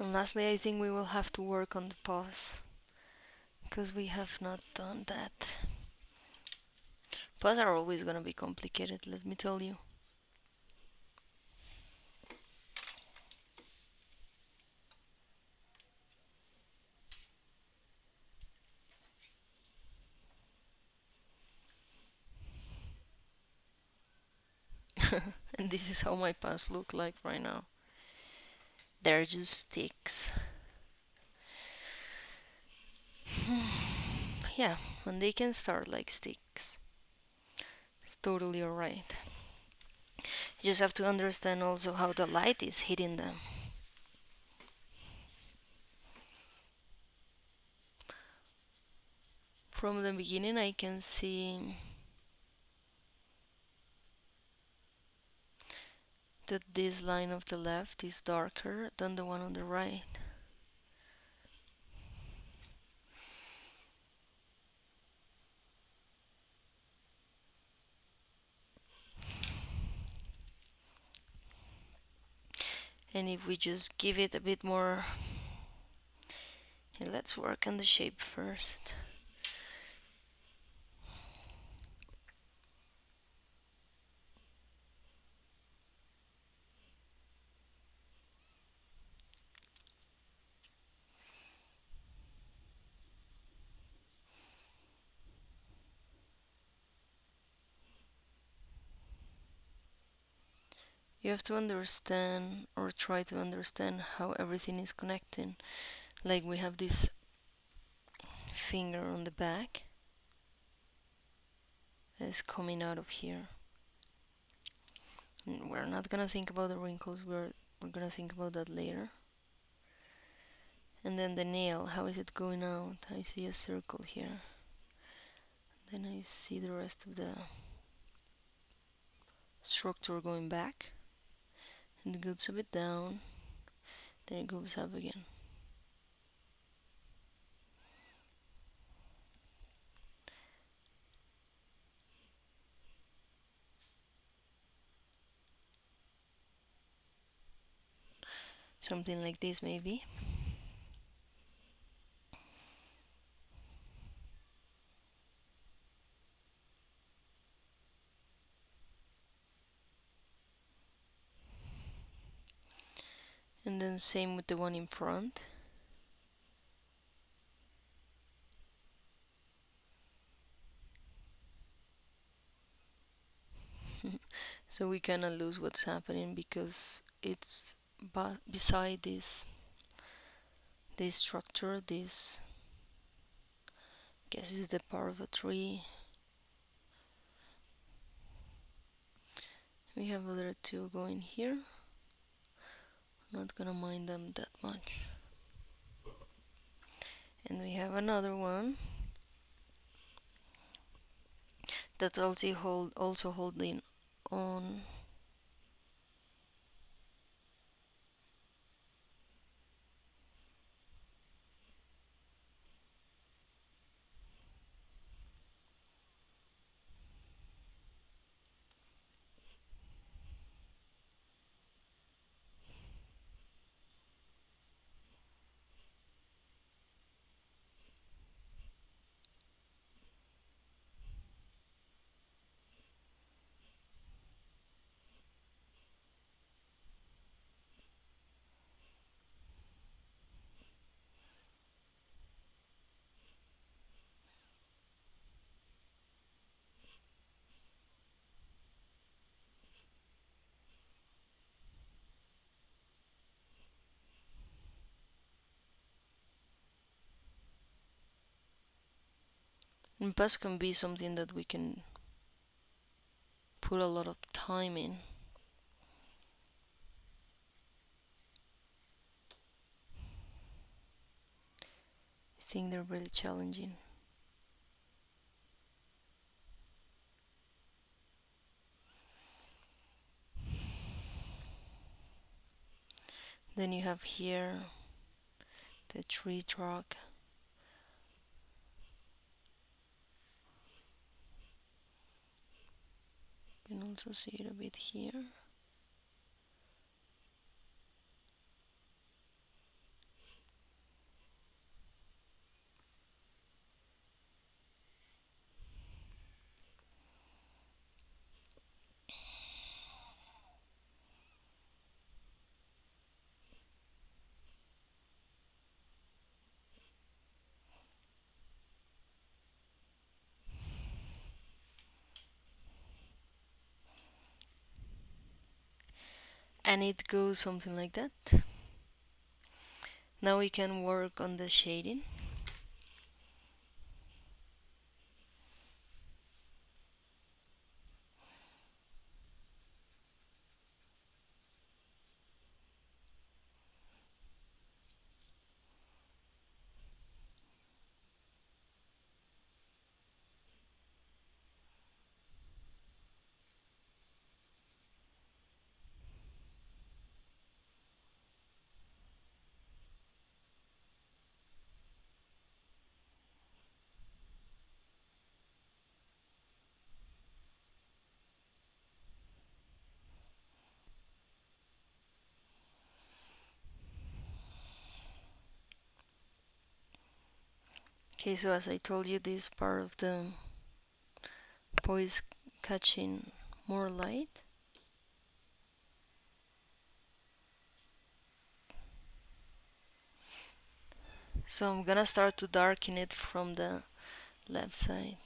And lastly, I think we will have to work on the paws, because we have not done that. Paws are always going to be complicated, let me tell you. And this is how my paws look like right now. They're just sticks. Yeah, and they can start like sticks. It's totally alright. You just have to understand also how the light is hitting them. From the beginning, I can see that this line of the left is darker than the one on the right. And if we just give it a bit more, and let's work on the shape first. You have to understand or try to understand how everything is connecting. Like we have this finger on the back that is coming out of here. And we're not gonna think about the wrinkles, we're gonna think about that later. And then the nail, how is it going out? I see a circle here. Then I see the rest of the structure going back. And it goes a bit down, then it goes up again. Something like this maybe. And then same with the one in front. So we kinda lose what's happening because it's beside this structure, this guess is the part of a tree. We have other two going here. Not gonna mind them that much. And we have another one that's also holding on. And pus can be something that we can put a lot of time in. I think they're really challenging. Then you have here the tree trunk. You can also see it a bit here. And it goes something like that. Now we can work on the shading. Okay, so as I told you, this part of the boy is catching more light. So I'm gonna start to darken it from the left side.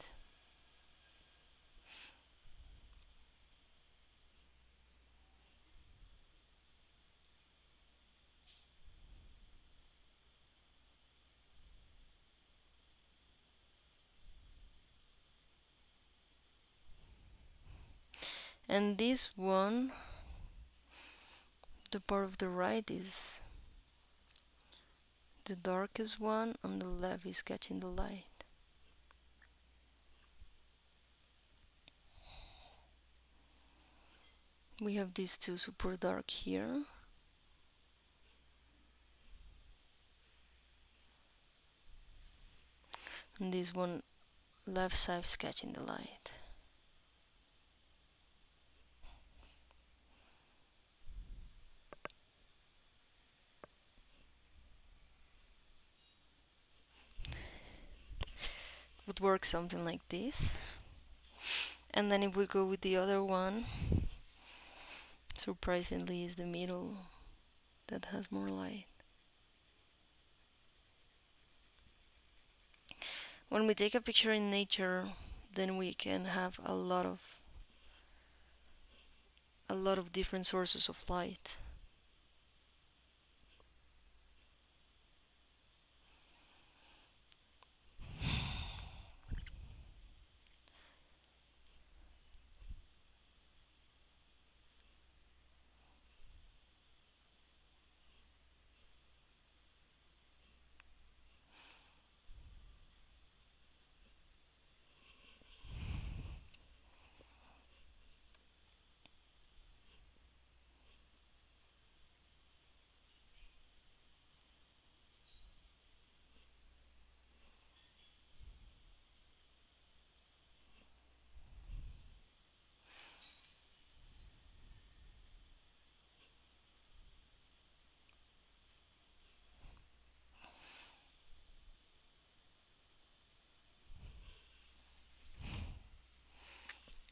And this one, the part of the right is the darkest one, and the left is catching the light. We have these two super dark here, and this one left side is catching the light. Would work something like this. And then if we go with the other one, surprisingly is the middle that has more light. When we take a picture in nature, then we can have a lot of different sources of light.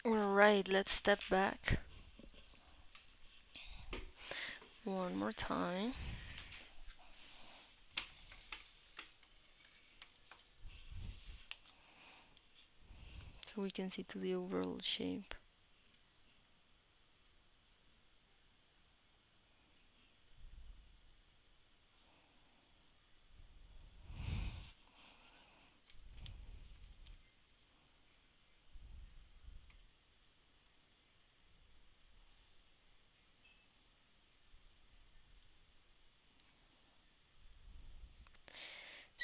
Alright, let's step back one more time. So we can see to the overall shape.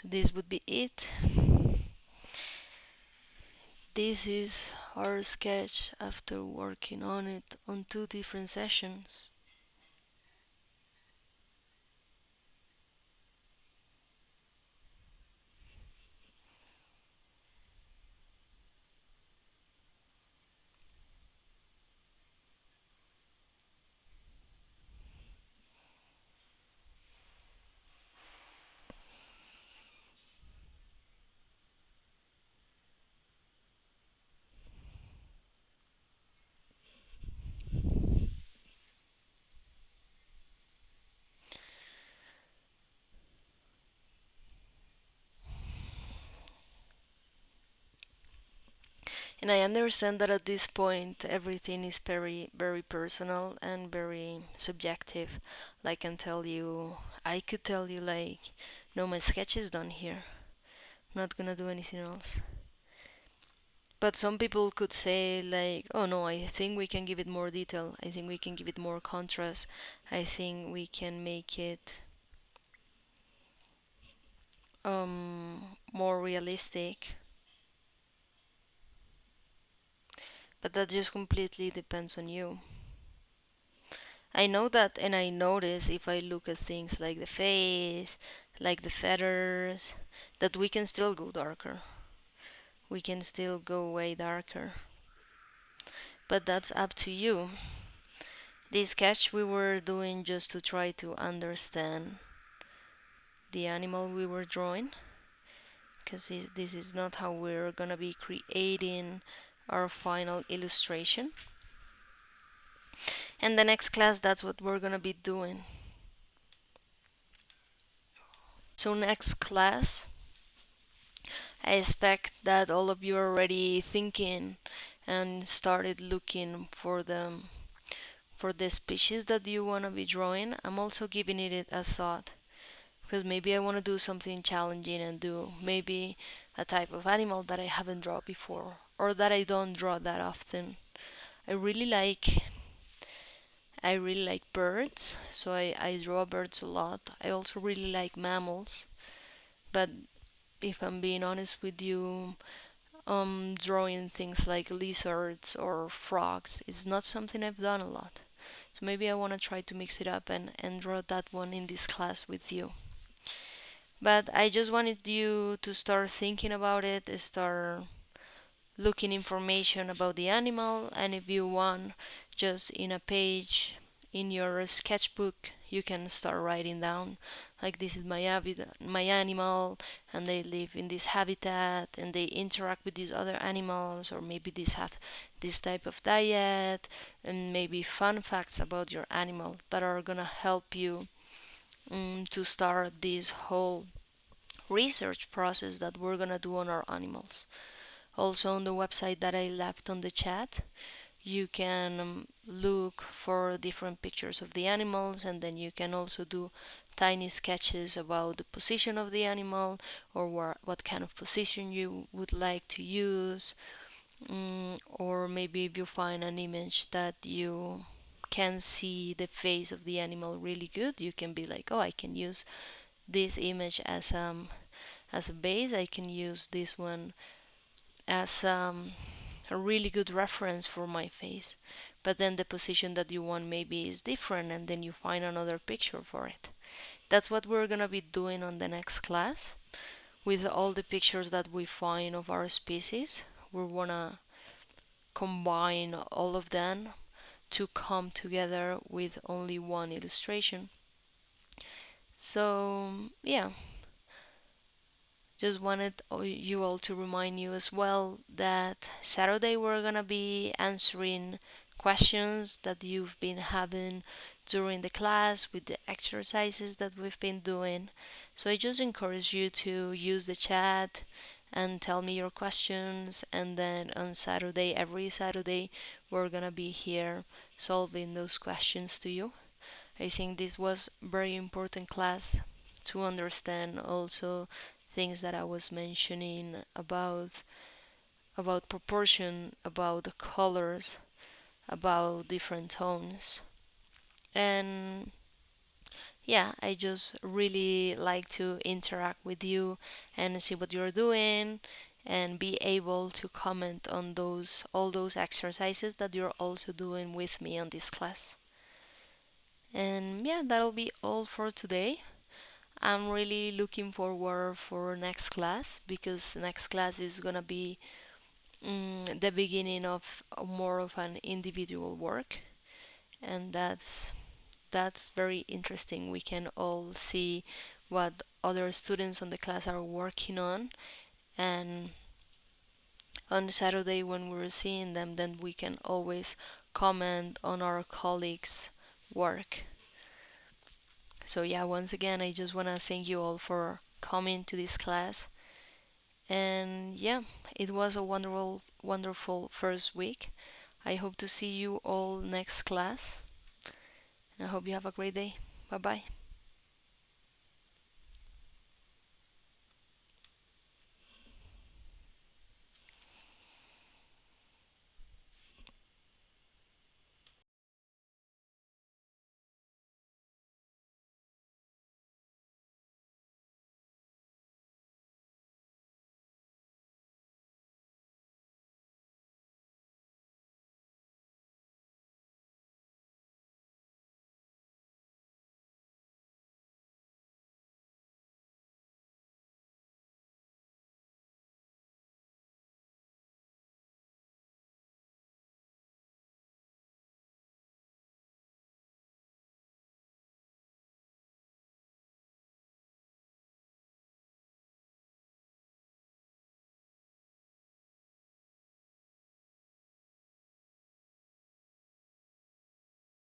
So this would be it. This is our sketch after working on it on 2 different sessions. And I understand that at this point everything is very, very personal and very subjective. Like I could tell you like, no, my sketch is done here. Not gonna do anything else. But some people could say like, oh no, I think we can give it more detail. I think we can give it more contrast. I think we can make it more realistic. But that just completely depends on you. I know that, and I notice if I look at things like the face, like the feathers, that we can still go darker. We can still go way darker. But that's up to you. This sketch we were doing just to try to understand the animal we were drawing, because this is not how we're gonna be creating our final illustration. And the next class, that's what we're gonna be doing. So next class, I expect that all of you are already thinking and started looking for the species that you want to be drawing. I'm also giving it a thought because maybe I want to do something challenging and do maybe a type of animal that I haven't drawn before or that I don't draw that often. I really like I really like birds, so I draw birds a lot. I also really like mammals, but if I'm being honest with you, drawing things like lizards or frogs is not something I've done a lot. So maybe I want to try to mix it up and draw that one in this class with you. But I just wanted you to start thinking about it, start looking information about the animal, and if you want, just in a page in your sketchbook, you can start writing down like this is my animal, and they live in this habitat, and they interact with these other animals, or maybe these have this type of diet, and maybe fun facts about your animal that are gonna help you to start this whole research process that we're gonna do on our animals. Also on the website that I left on the chat, you can look for different pictures of the animals, and then you can also do tiny sketches about the position of the animal or what kind of position you would like to use. Or maybe if you find an image that you can see the face of the animal really good, you can be like, oh, I can use this image as a base. I can use this one as a really good reference for my face. But then the position that you want maybe is different, and then you find another picture for it. That's what we're gonna be doing on the next class with all the pictures that we find of our species. We wanna combine all of them to come together with only one illustration. So yeah, just wanted you all to remind you as well that Saturday we're gonna be answering questions that you've been having during the class with the exercises that we've been doing. So I just encourage you to use the chat and tell me your questions, and then on Saturday, every Saturday, we're gonna be here solving those questions to you. I think this was very important class to understand also things that I was mentioning about proportion, about the colors, about different tones. And yeah, I just really like to interact with you and see what you're doing and be able to comment on those all those exercises that you're also doing with me on this class. And yeah, that'll be all for today. I'm really looking forward for next class because next class is gonna be the beginning of more of an individual work, and that's very interesting. We can all see what other students on the class are working on, and on Saturday when we're seeing them, then we can always comment on our colleagues' work. So yeah, once again, I just want to thank you all for coming to this class. And yeah, it was a wonderful first week. I hope to see you all next class. I hope you have a great day. Bye bye.